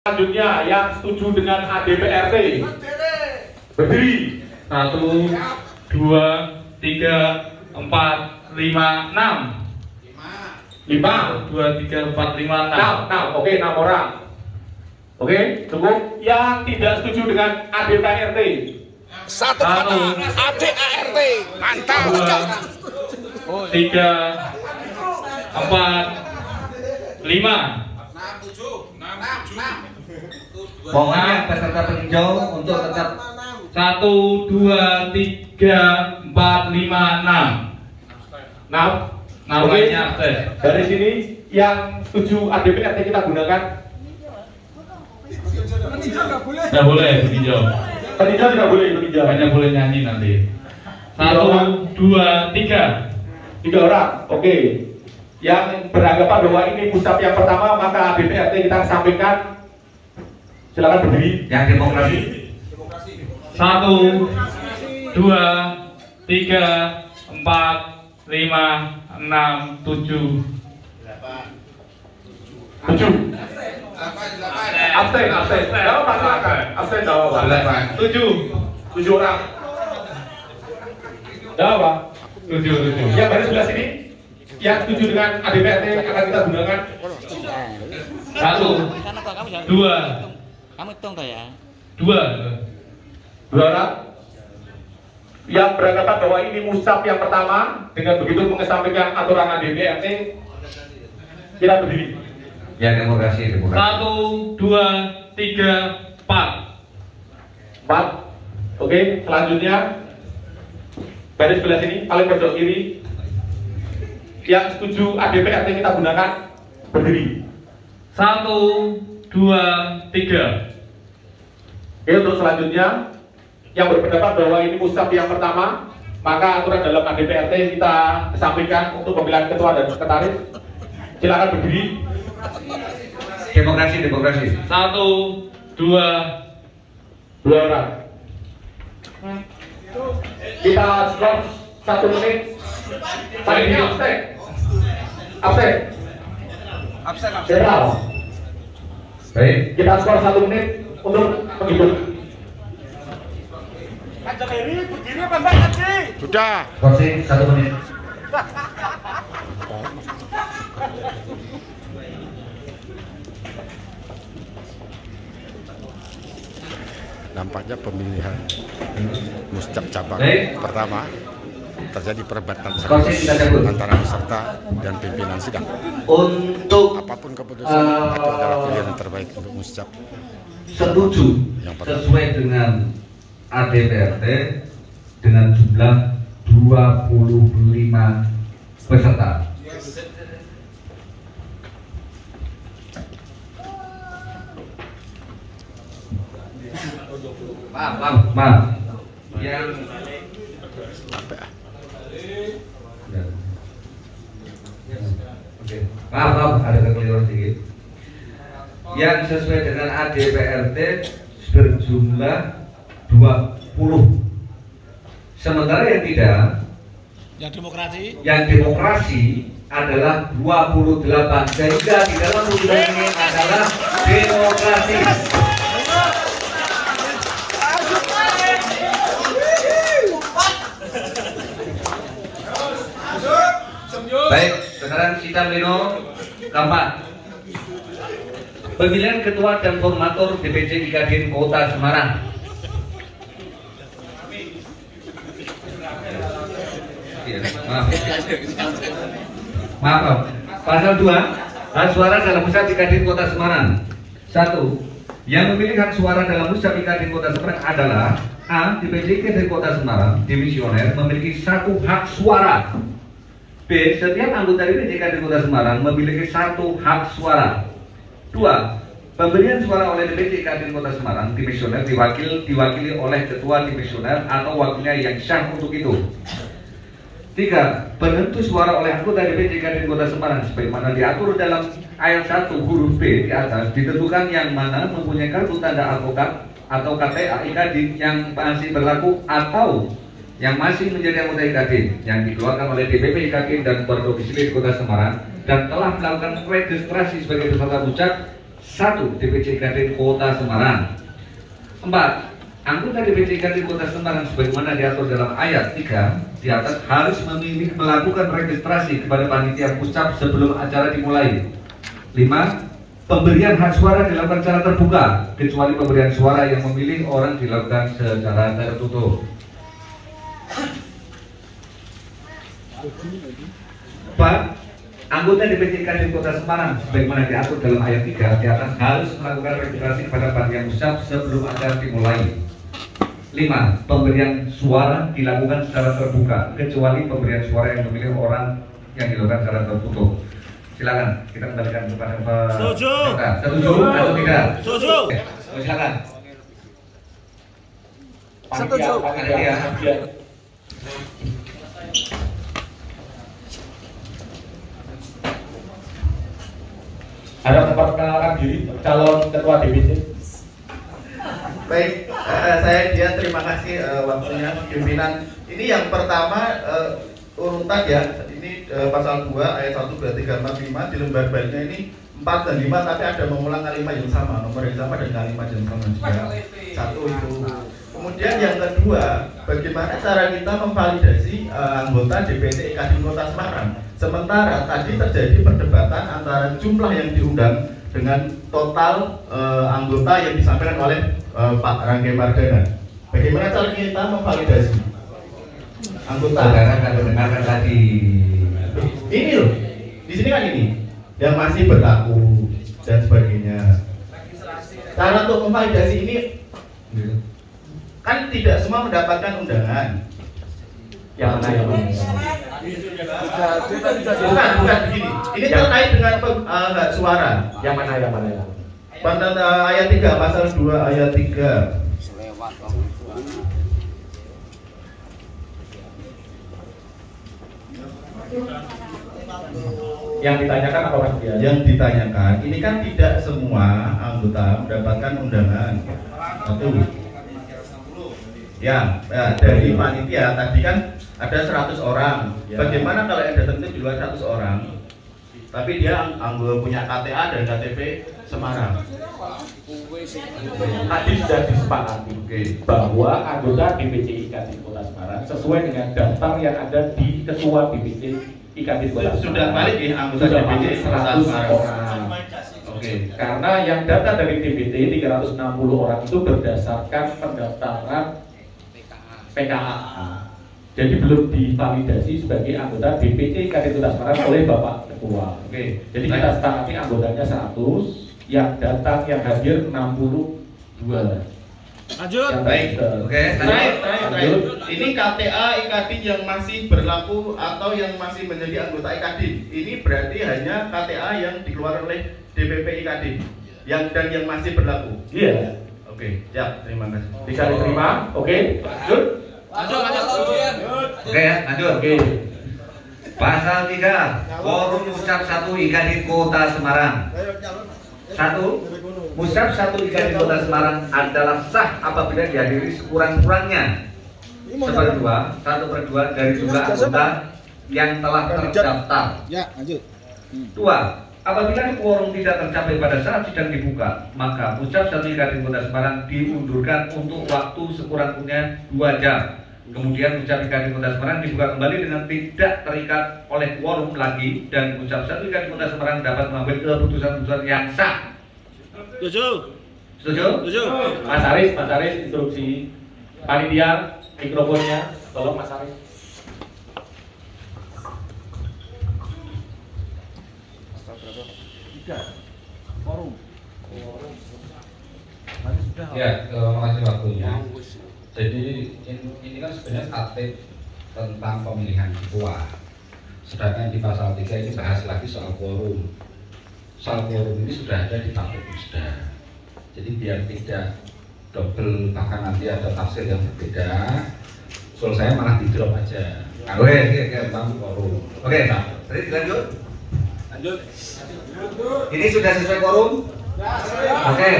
Selanjutnya yang setuju dengan ADPRT berdiri. 1, 2, 3, 4, 5, 6. 5, 2, 3, 4, 5, 6. 6. Oke, 6 orang. Oke, cukup. Yang tidak setuju dengan ADPRT 1 ADART. Mantap. 2, 3, 4, 5. Mohon yang peserta peninjau untuk tetap 1, 2, 3, 4, 5, 6. 6. Namanya absen. Dari sini yang setuju ADPRT kita gunakan. Tidak boleh peninjau. Peninjau tidak boleh peninjau. Hanya boleh nyanyi nanti. 1, 2, 3. 3 orang. Oke. Yang beranggapan bahwa ini musab yang pertama, maka ADPRT kita sampaikan. Silakan berdiri. yang demokrasi. 1, 2, 3, 4, 5, 6, 7. 7. Absen. Kalau masalah absen jawab. 7 orang. Jawab. 7. Yang baris sebelah sini, yang setuju dengan ADPRT akan kita gunakan. 1, 2. Kamu hitung toh ya? 2 orang. Yang beranggapan bahwa ini musab yang pertama, dengan begitu mengesampingkan aturan ADPRT, kita berdiri. yang demokrasi. 1, 2, 3, 4. 4. Oke, selanjutnya baris sebelah sini, paling pojok kiri. Yang setuju ADPRT kita gunakan, berdiri. 1, 2, 3. Oke, untuk selanjutnya yang berpendapat bahwa ini musab yang pertama, maka aturan dalam ADPRT kita kesampingkan untuk pemilihan ketua dan sekretaris. Silakan berdiri. Demokrasi. 1, 2 orang. Kita skor 1 menit. Paling ini absen. General. Baik. Kita skor 1 menit untuk menghitung. Sudah. Kursi 1 menit. Nampaknya pemilihan muscap cabang Baik. pertama terjadi perdebatan Kursi kita cabut. antara peserta dan pimpinan sidang. Untuk Apapun keputusan itu adalah pilihan yang terbaik untuk muscap. setuju Yang pertama. sesuai dengan ADPRT dengan jumlah 25 peserta. Maaf. Yang Oke. Maaf, ada kekeliruan sedikit. Yang sesuai dengan ADPRT berjumlah 20. Sementara yang tidak, yang demokrasi adalah 28, sehingga di dalam undang ini adalah demokrasi. Baik, sekarang sidang pleno keempat. Pemilihan ketua dan formatur DPC Kadin Kota Semarang. Maaf. Pasal 2, hak suara dalam musyawarah Kadin Kota Semarang. 1. Yang memilih hak suara dalam musyawarah Kadin Kota Semarang adalah A. DPC Kadin Kota Semarang dimisioner memiliki 1 hak suara. B. Setiap anggota DPC Kadin Kota Semarang memiliki 1 hak suara. 2. Pemberian suara oleh DPC Kadin Kota Semarang dimisioner diwakili oleh ketua dimisioner atau wakilnya yang sah untuk itu. 3. Penentu suara oleh anggota DPC Kadin Kota Semarang sebagaimana diatur dalam ayat 1 huruf B di atas ditentukan yang mana mempunyai kartu tanda advokat atau KTA Kadin yang masih berlaku atau yang masih menjadi anggota Kadin yang dikeluarkan oleh DPP Kadin dan berdomisili di Kota Semarang dan telah melakukan registrasi sebagai peserta muscap 1. DPC Kadin Kota Semarang. 4. Anggota DPC Kadin Kota Semarang sebagaimana diatur dalam ayat 3 di atas harus melakukan registrasi kepada panitia pusat sebelum acara dimulai. 5. Pemberian hak suara dilakukan secara terbuka, kecuali pemberian suara yang memilih orang dilakukan secara tertutup. 4. Anggota DPC Kadin Kota Semarang sebagaimana diatur dalam ayat 3 di atas harus melakukan registrasi kepada panitia pusat sebelum acara dimulai. 5. Pemberian suara dilakukan secara terbuka, kecuali pemberian suara yang memilih orang yang dilakukan secara tertutup. Silakan kita kembalikan kepada Pak. Setuju. Setuju atau tidak? Setuju. Silakan. Setuju. Panitia. Ada memperkenalkan diri calon ketua DPC. Baik, saya Dian, terima kasih waktunya pimpinan. Ini yang pertama urutan ya, ini pasal 2 ayat 1, 2, 3, 4, 5 di lembar baiknya ini 4 dan 5, tapi ada mengulang kalimat yang sama, nomor yang sama dan kalimat yang sama juga. Satu itu. Kemudian yang kedua, bagaimana cara kita memvalidasi anggota DPC Kadin Kota Semarang. Sementara tadi terjadi perdebatan antara jumlah yang diundang dengan total anggota yang disampaikan oleh Pak Rangge Mardana. Bagaimana cara kita memvalidasi anggota? Saudara akan mendengarkan tadi. Ini loh, di sini kan ini yang masih berlaku dan sebagainya. Cara untuk memvalidasi ini kan tidak semua mendapatkan undangan. Yang mana yang mana? Bukan begini. Ini terkait dengan hak suara. Yang mana yang mana ya? Pada ayat 3 pasal 2 ayat 3. Yang ditanyakan apa Mas Dian? Yang ditanyakan, ini kan tidak semua anggota mendapatkan undangan. Satu. Ya, dari panitia tadi kan ada 100 orang. Ya. Bagaimana kalau yang datang itu di luar 100 orang? Tapi dia punya KTA dan KTP Semarang. Tadi sudah disepakati bahwa anggota DPC Kadin Kota Semarang sesuai dengan daftar yang ada di ketua DPC Kadin Kota Semarang. Sudah balik ya anggota Sudah DPC balik 100 orang. Oke. Karena yang data dari DPT 360 orang itu berdasarkan pendaftaran PKA. Jadi belum divalidasi sebagai anggota DPC Kadin Kota Semarang oleh Bapak Ketua. Oke. Jadi kita sepakati anggotanya 100, yang datang yang hadir 62. Lanjut. Yang Baik. Oke. Terakhir. Ini KTA Ikadin yang masih berlaku atau yang masih menjadi anggota Ikadin. Ini berarti hanya KTA yang dikeluarkan oleh DPP Ikadin yang masih berlaku. Iya. Oke, siap. Terima kasih. Bisa diterima. Oke. Lanjut. Oke ya, lanjut. Oke. Pasal 3, Forum Musab 1 Ikadin Kota Semarang. 1. Musab 1 Ikadin Kota Semarang adalah sah apabila dihadiri sekurang-kurangnya 1/2 dari jumlah anggota yang telah terdaftar. Ya, lanjut. 2. Apabila quorum tidak tercapai pada saat sidang dibuka, maka Musab 1 Ikadin Kota Semarang diundurkan untuk waktu sekurang-kurangnya 2 jam. Kemudian Musab Ikadin Kota Semarang dibuka kembali dengan tidak terikat oleh quorum lagi, dan Musab 1 Ikadin Kota Semarang dapat mengambil keputusan-keputusan yang sah. Setuju. Setuju? Setuju. Mas Aris, instruksi panitia mikrofonnya, tolong Mas Aris. Ya, terima kasih waktunya. Jadi ini kan sebenarnya tatib tentang pemilihan ketua. Sedangkan di pasal 3 ini bahas lagi soal quorum. Soal quorum ini sudah ada di tatib musda. Jadi biar tidak double, bahkan nanti ada tafsir yang berbeda, usul saya malah di drop aja. Oke, Tentang quorum. Oke, tadi dilanjut. Lanjut. Ini sudah sesuai quorum? Oke.